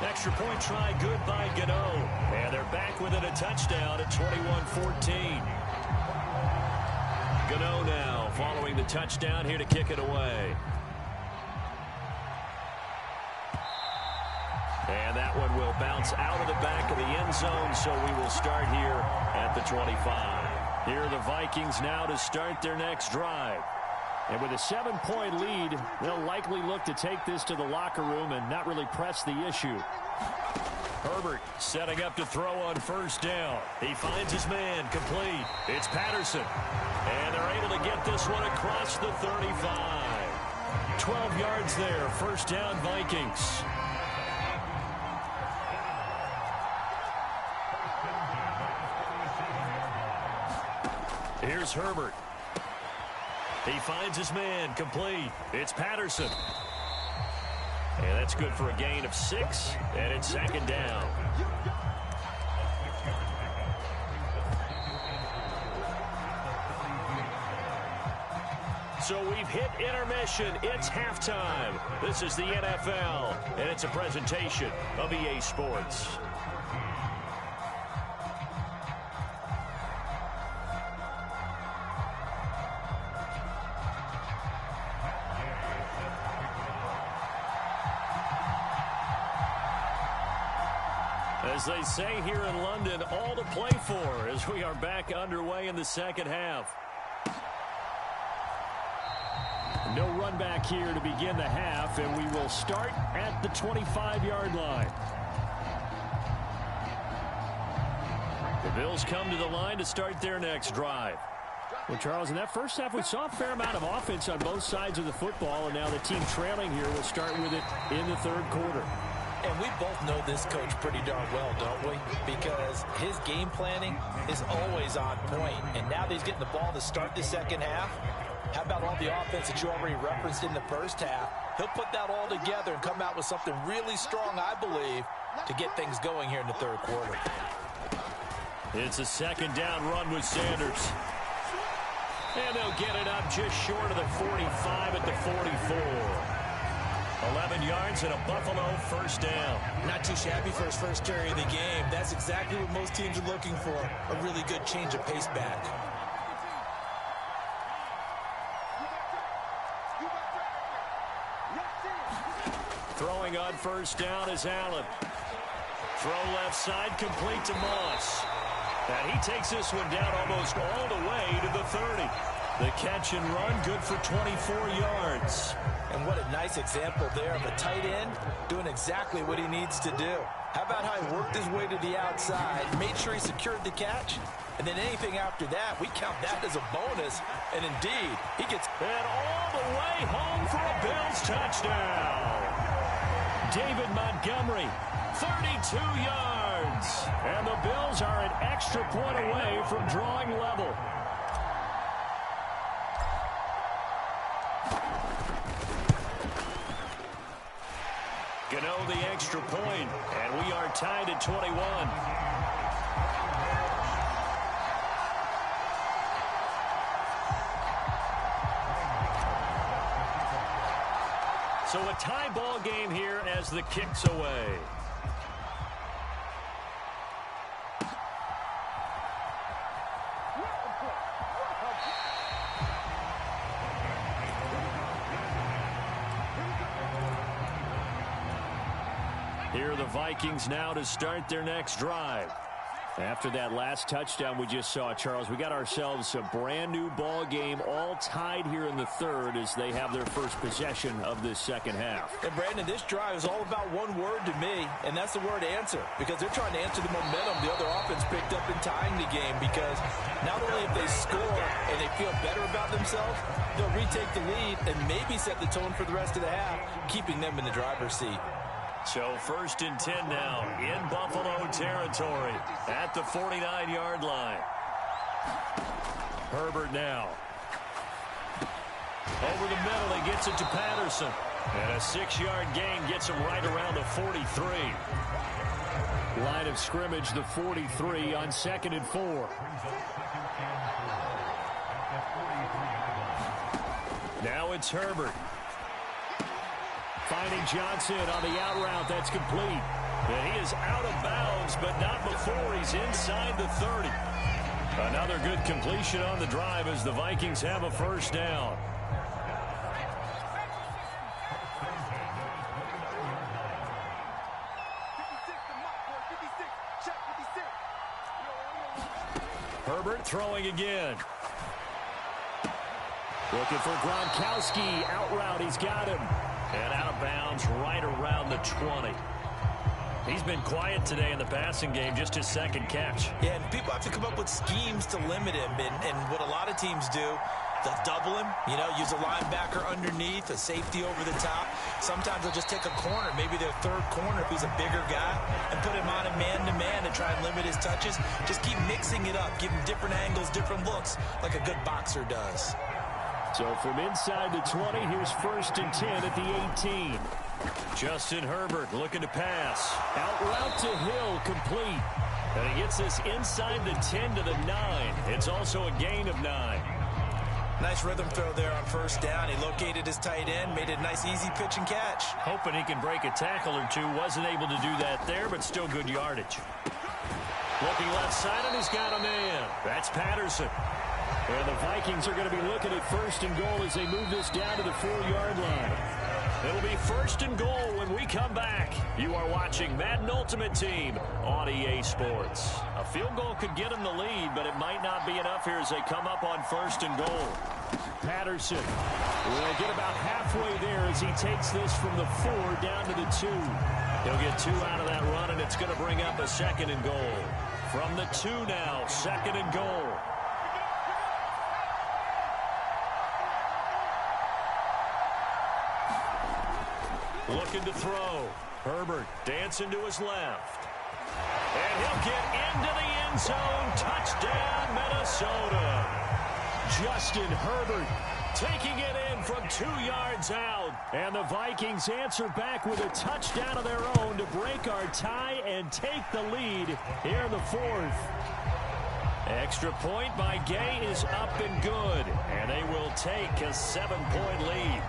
Extra point try good by Gano. And they're back within a touchdown at 21-14. Gano now following the touchdown here to kick it away. And that one will bounce out of the back of the end zone, so we will start here at the 25. Here are the Vikings now to start their next drive. And with a 7-point lead, they'll likely look to take this to the locker room and not really press the issue. Herbert setting up to throw on first down. He finds his man complete. It's Patterson. And they're able to get this one across the 35. 12 yards there. First down, Vikings. Here's Herbert. He finds his man complete. It's Patterson. And that's good for a gain of 6, and it's second down. So we've hit intermission. It's halftime. This is the NFL, and it's a presentation of EA Sports. As they say here in London, all to play for as we are back underway in the second half. No run back here to begin the half, and we will start at the 25-yard line. The Bills come to the line to start their next drive. Well, Charles, in that first half, we saw a fair amount of offense on both sides of the football, and now the team trailing here will start with it in the third quarter. And we both know this coach pretty darn well, don't we? Because his game planning is always on point. And now that he's getting the ball to start the second half, how about all the offense that you already referenced in the first half? He'll put that all together and come out with something really strong, I believe, to get things going here in the third quarter. It's a second down run with Sanders. And they'll get it up just short of the 45 at the 44. 11 yards and a Buffalo first down. Not too shabby for his first carry of the game. That's exactly what most teams are looking for. A really good change of pace back. Throwing on first down is Allen. Throw left side, complete to Moss. And he takes this one down almost all the way to the 30. The catch and run, good for 24 yards. And what a nice example there of a tight end doing exactly what he needs to do. How about how he worked his way to the outside, made sure he secured the catch, and then anything after that, we count that as a bonus. And indeed, he gets and all the way home for a Bills touchdown. David Montgomery, 32 yards. And the Bills are an extra point away from drawing level. Gano the extra point, and we are tied at 21. So a tie ball game here as the kick's away. Here are the Vikings now to start their next drive. After that last touchdown we just saw, Charles, we got ourselves a brand new ball game, all tied here in the third as they have their first possession of this second half. And Brandon, this drive is all about one word to me, and that's the word answer, because they're trying to answer the momentum the other offense picked up in tying the game, because not only if they score and they feel better about themselves, they'll retake the lead and maybe set the tone for the rest of the half, keeping them in the driver's seat. So first and 10 now in Buffalo territory at the 49-yard line. Herbert now. Over the middle, he gets it to Patterson. And a 6-yard gain gets him right around the 43. Line of scrimmage, the 43 on 2nd and 4. Now it's Herbert. Finding Johnson on the out route. That's complete. And he is out of bounds, but not before he's inside the 30. Another good completion on the drive as the Vikings have a first down. Herbert throwing again. Looking for Gronkowski. Out route. He's got him. And out of bounds right around the 20. He's been quiet today in the passing game, just his second catch. Yeah, and people have to come up with schemes to limit him. And what a lot of teams do, they'll double him, use a linebacker underneath, a safety over the top. Sometimes they'll just take a corner, maybe their third corner if he's a bigger guy, and put him on a man-to-man to try and limit his touches. Just keep mixing it up, give him different angles, different looks, like a good boxer does. So from inside the 20, here's 1st and 10 at the 18. Justin Herbert looking to pass. Out route to Hill, complete. And he gets this inside the 10 to the 9. It's also a gain of 9. Nice rhythm throw there on 1st down. He located his tight end, made it a nice easy pitch and catch. Hoping he can break a tackle or two. Wasn't able to do that there, but still good yardage. Looking left side, and he's got a man. That's Patterson. And the Vikings are going to be looking at 1st and goal as they move this down to the 4-yard line. It'll be 1st and goal when we come back. You are watching Madden Ultimate Team on EA Sports. A field goal could get them the lead, but it might not be enough here as they come up on 1st and goal. Patterson will get about halfway there as he takes this from the 4 down to the 2. He'll get 2 out of that run, and it's going to bring up a 2nd and goal. From the 2 now, 2nd and goal. Looking to throw. Herbert dancing to his left. And he'll get into the end zone. Touchdown, Minnesota. Justin Herbert taking it in from 2 yards out. And the Vikings answer back with a touchdown of their own to break our tie and take the lead here in the 4th. Extra point by Gay is up and good. And they will take a 7-point lead.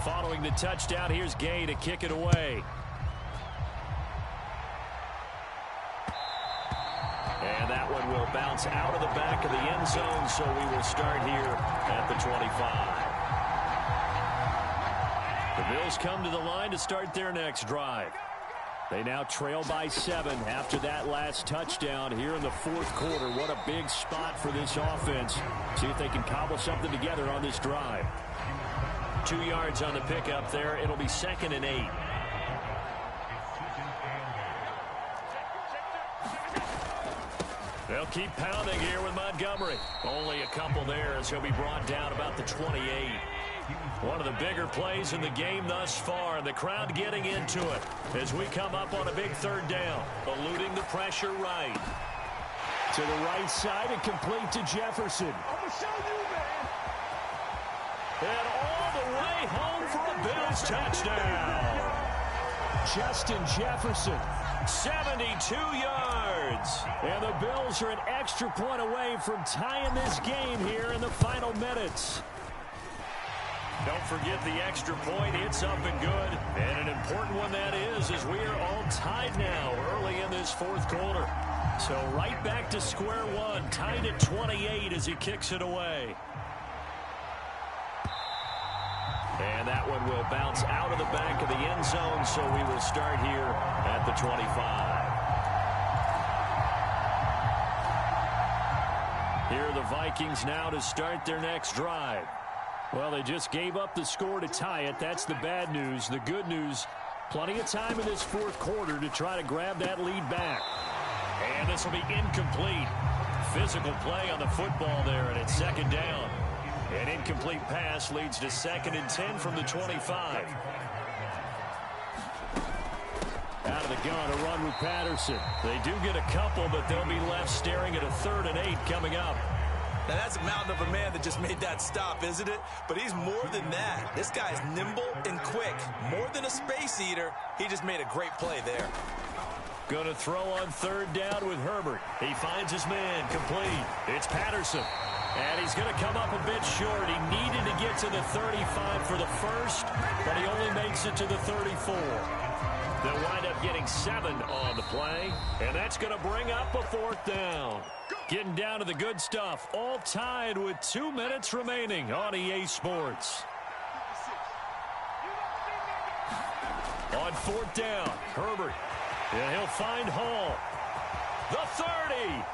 Following the touchdown, here's Gay to kick it away. And that one will bounce out of the back of the end zone, so we will start here at the 25. The Bills come to the line to start their next drive. They now trail by 7 after that last touchdown here in the 4th quarter. What a big spot for this offense. See if they can cobble something together on this drive. 2 yards on the pickup there. It'll be 2nd and 8. They'll keep pounding here with Montgomery. Only a couple there as he'll be brought down about the 28. One of the bigger plays in the game thus far. And the crowd getting into it as we come up on a big 3rd down. Eluding the pressure right. To the right side and complete to Jefferson. I'm going to show you, man. And all the way home for a Bills touchdown. Justin Jefferson, 72 yards. And the Bills are an extra point away from tying this game here in the final minutes. Don't forget the extra point. It's up and good. And an important one that is, as we are all tied now early in this 4th quarter. So right back to square one, tied at 28 as he kicks it away. And that one will bounce out of the back of the end zone, so we will start here at the 25. Here are the Vikings now to start their next drive. Well, they just gave up the score to tie it. That's the bad news. The good news, plenty of time in this 4th quarter to try to grab that lead back. And this will be incomplete. Physical play on the football there, and it's 2nd down. An incomplete pass leads to 2nd and 10 from the 25. Out of the gun, a run with Patterson. They do get a couple, but they'll be left staring at a 3rd and 8 coming up. Now, that's a mountain of a man that just made that stop, isn't it? But he's more than that. This guy's nimble and quick. More than a space eater, he just made a great play there. Going to throw on 3rd down with Herbert. He finds his man complete. It's Patterson. And he's going to come up a bit short. He needed to get to the 35 for the first, but he only makes it to the 34. They'll wind up getting 7 on the play, and that's going to bring up a 4th down. Getting down to the good stuff, all tied with 2 minutes remaining on EA Sports. On 4th down, Herbert. And he'll find Hall. The 30.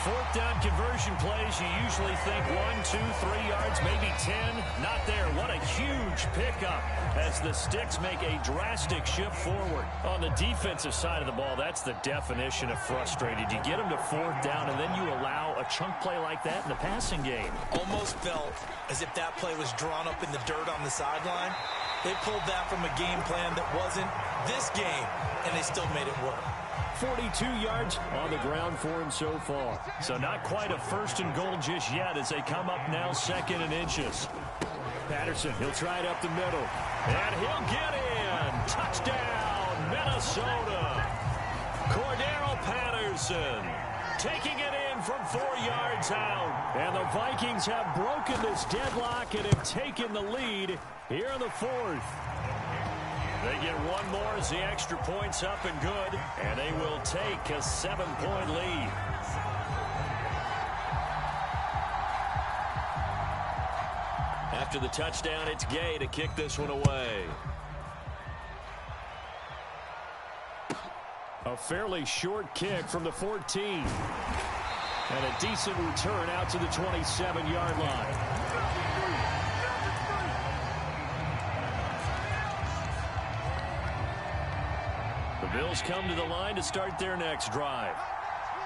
4th down conversion plays, you usually think 1, 2, 3 yards, maybe 10. Not there. What a huge pickup as the Sticks make a drastic shift forward. On the defensive side of the ball, that's the definition of frustrated. You get them to 4th down, and then you allow a chunk play like that in the passing game. Almost felt as if that play was drawn up in the dirt on the sideline. They pulled that from a game plan that wasn't this game, and they still made it work. 42 yards on the ground for him so far. So not quite a 1st and goal just yet as they come up now 2nd and inches. Patterson, he'll try it up the middle. And he'll get in. Touchdown, Minnesota. Cordero Patterson taking it in from 4 yards out. And the Vikings have broken this deadlock and have taken the lead here in the 4th. They get one more as the extra point's up and good, and they will take a 7-point lead. After the touchdown, it's Gay to kick this one away. A fairly short kick from the 14. And a decent return out to the 27-yard line. The Bills come to the line to start their next drive.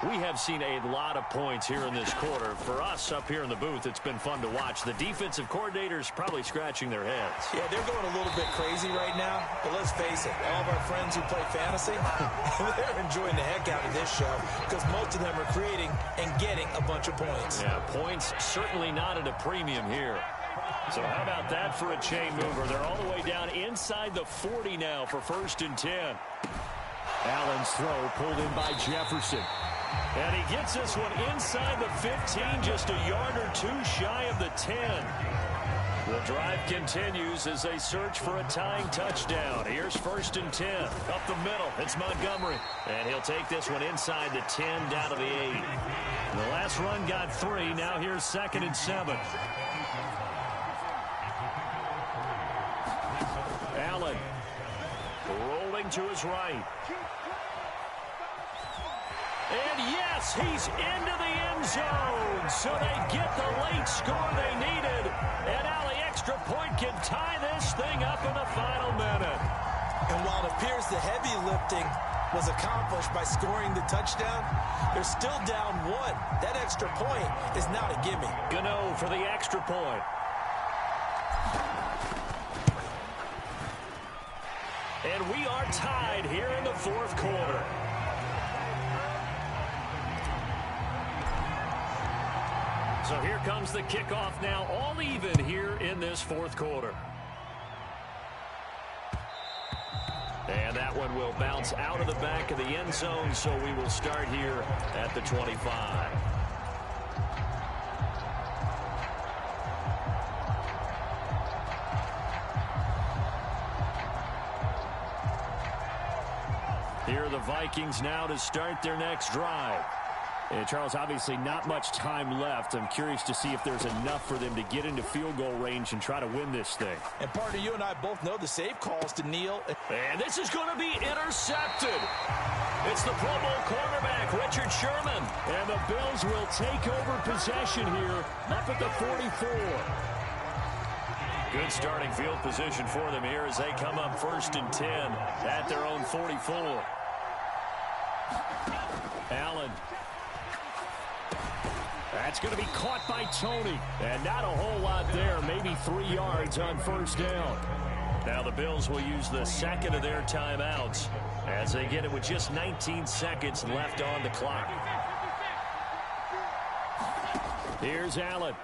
We have seen a lot of points here in this quarter. For us up here in the booth, it's been fun to watch. The defensive coordinators probably scratching their heads. Yeah, they're going a little bit crazy right now. But let's face it, all of our friends who play fantasy, they're enjoying the heck out of this show because most of them are creating and getting a bunch of points. Yeah, points certainly not at a premium here. So how about that for a chain mover? They're all the way down inside the 40 now for 1st and 10. Allen's throw pulled in by Jefferson. And he gets this one inside the 15, just a yard or 2 shy of the 10. The drive continues as they search for a tying touchdown. Here's 1st and 10. Up the middle, it's Montgomery. And he'll take this one inside the 10, down to the 8. The last run got 3. Now here's 2nd and 7. Allen rolling to his right. And yes, he's into the end zone. So they get the late score they needed. And now the extra point can tie this thing up in the final minute. And while it appears the heavy lifting was accomplished by scoring the touchdown, they're still down 1. That extra point is not a gimme. Gano for the extra point. And we are tied here in the 4th quarter. So here comes the kickoff now, all even here in this 4th quarter. And that one will bounce out of the back of the end zone, so we will start here at the 25. Here are the Vikings now to start their next drive. And Charles, obviously not much time left. I'm curious to see if there's enough for them to get into field goal range and try to win this thing. And partner, you and I both know the save calls to Neal. And this is going to be intercepted. It's the Pro Bowl cornerback, Richard Sherman. And the Bills will take over possession here up at the 44. Good starting field position for them here as they come up 1st and 10 at their own 44. Allen. That's going to be caught by Tony. And not a whole lot there. Maybe 3 yards on 1st down. Now the Bills will use the 2nd of their timeouts as they get it with just 19 seconds left on the clock. Here's Allen.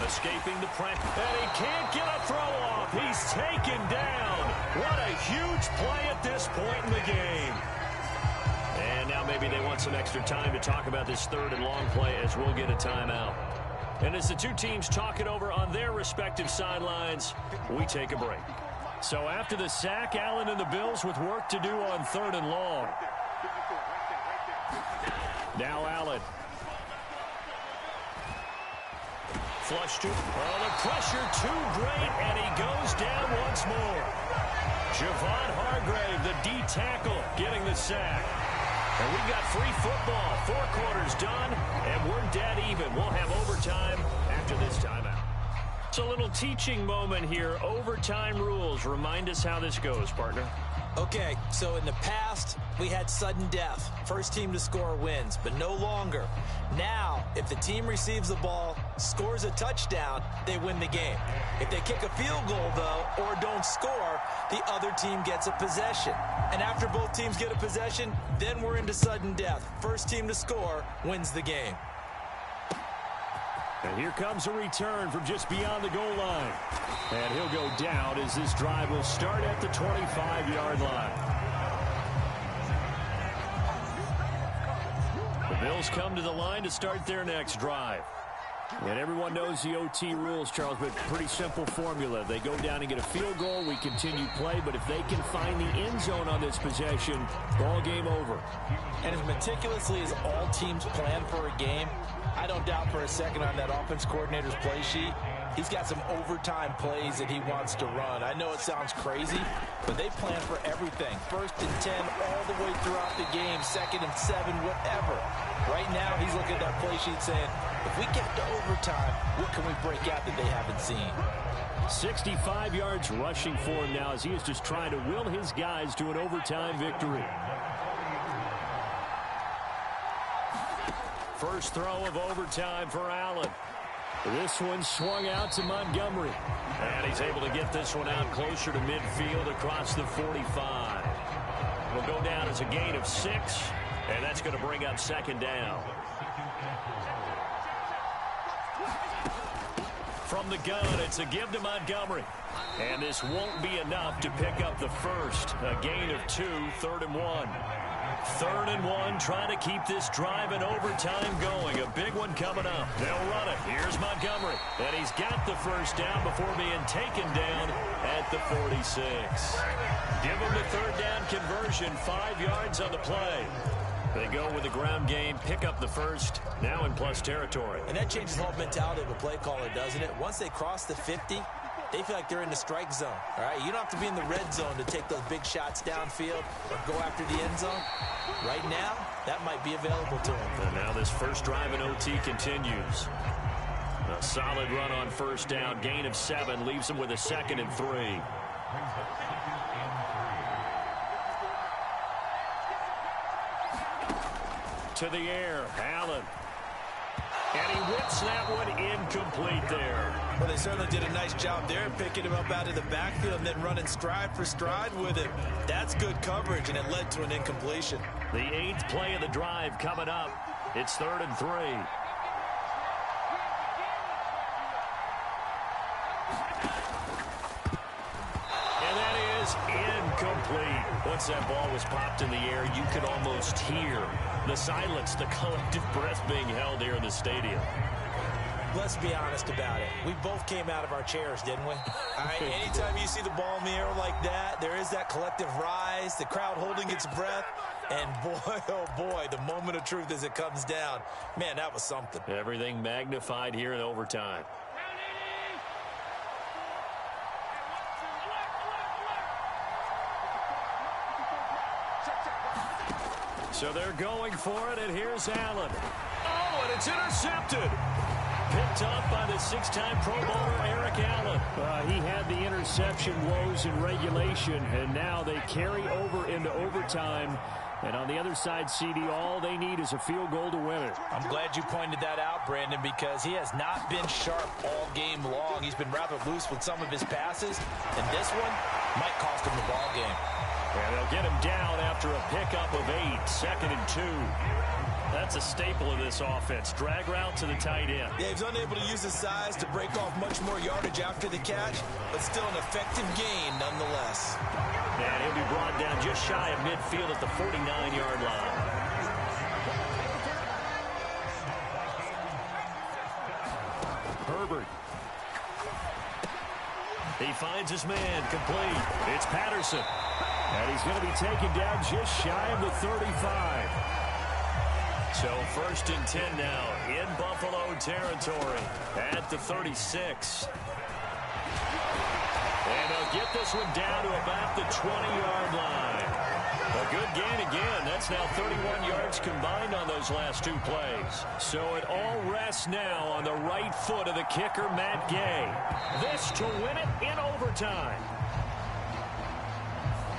Escaping the pressure. And he can't get a throw off. He's taken down. What a huge play at this point in the game. And And now maybe they want some extra time to talk about this third and long play as we'll get a timeout. And as the two teams talk it over on their respective sidelines, we take a break. So after the sack, Allen and the Bills with work to do on third and long. Now Allen. Flush to, oh, the pressure too great, and he goes down once more. Javon Hargrave, the D tackle, getting the sack. And we got free football. 4 quarters done, and we're dead even. We'll have overtime after this timeout. It's a little teaching moment here. Overtime rules. Remind us how this goes, partner. Okay, so in the past, we had sudden death. First team to score wins, but no longer. Now, if the team receives the ball, scores a touchdown, they win the game. If they kick a field goal, though, or don't score, the other team gets a possession. And after both teams get a possession, then we're into sudden death. First team to score wins the game. And here comes a return from just beyond the goal line. And he'll go down as this drive will start at the 25-yard line. The Bills come to the line to start their next drive. And everyone knows the OT rules, Charles, but pretty simple formula. They go down and get a field goal, we continue play, but if they can find the end zone on this possession, ball game over. And as meticulously as all teams plan for a game, I don't doubt for a second on that offense coordinator's play sheet, he's got some overtime plays that he wants to run. I know it sounds crazy, but they plan for everything. 1st and 10 all the way throughout the game, 2nd and 7, whatever. Right now, he's looking at that play sheet saying, if we get to overtime, what can we break out that they haven't seen? 65 yards rushing for him now as he is just trying to will his guys to an overtime victory. First throw of overtime for Allen. This one swung out to Montgomery. And he's able to get this one out closer to midfield across the 45. Will go down as a gain of 6, and that's going to bring up 2nd down. From the gun, it's a give to Montgomery. And this won't be enough to pick up the first. A gain of 2, 3rd and 1. 3rd and 1, trying to keep this drive in overtime going. A big one coming up. They'll run it. Here's Montgomery. And he's got the first down before being taken down at the 46. Give him the 3rd down conversion. 5 yards on the play. They go with the ground game, pick up the first, now in plus territory. And that changes the whole mentality of a play caller, doesn't it? Once they cross the 50, they feel like they're in the strike zone. All right, you don't have to be in the red zone to take those big shots downfield or go after the end zone. Right now, that might be available to them. And now this first drive in OT continues. A solid run on 1st down, gain of 7, leaves them with a 2nd and 3. To the air, Allen. And he whips that one incomplete there. Well, they certainly did a nice job there, picking him up out of the backfield and then running stride for stride with him. That's good coverage, and it led to an incompletion. The 8th play of the drive coming up. It's 3rd and 3. And that is incomplete. Once that ball was popped in the air, you could almost hear the silence, the collective breath being held here in the stadium. Let's be honest about it. We both came out of our chairs, didn't we? All right, anytime you see the ball in the air like that, there is that collective rise, the crowd holding its breath, and boy, oh boy, the moment of truth as it comes down. Man, that was something. Everything magnified here in overtime. So they're going for it, and here's Allen. Oh, and it's intercepted. Picked off by the 6-time Pro Bowler Eric Allen. He had the interception woes in regulation, and now they carry over into overtime. And on the other side, CD, all they need is a field goal to win it. I'm glad you pointed that out, Brandon, because he has not been sharp all game long. He's been rather loose with some of his passes, and this one might cost him the ball game. And they'll get him down after a pickup of 8, 2nd and 2. That's a staple of this offense. Drag route to the tight end. Yeah, he's unable to use his size to break off much more yardage after the catch, but still an effective gain nonetheless. And he'll be brought down just shy of midfield at the 49-yard line. Herbert. He finds his man complete. It's Patterson. And he's going to be taken down just shy of the 35. So 1st and 10 now in Buffalo territory at the 36. And they'll get this one down to about the 20-yard line. A good gain again. That's now 31 yards combined on those last 2 plays. So it all rests now on the right foot of the kicker, Matt Gay. This to win it in overtime.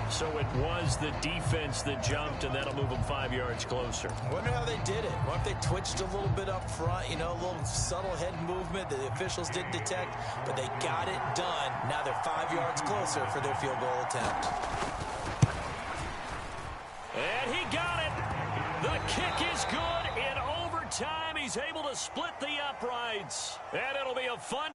So it was the defense that jumped, and that'll move them 5 yards closer. Wonder how they did it. What if they twitched a little bit up front, you know, a little subtle head movement that the officials didn't detect, but they got it done. Now they're 5 yards closer for their field goal attempt. And he got it. The kick is good in overtime. He's able to split the uprights. And it'll be a fun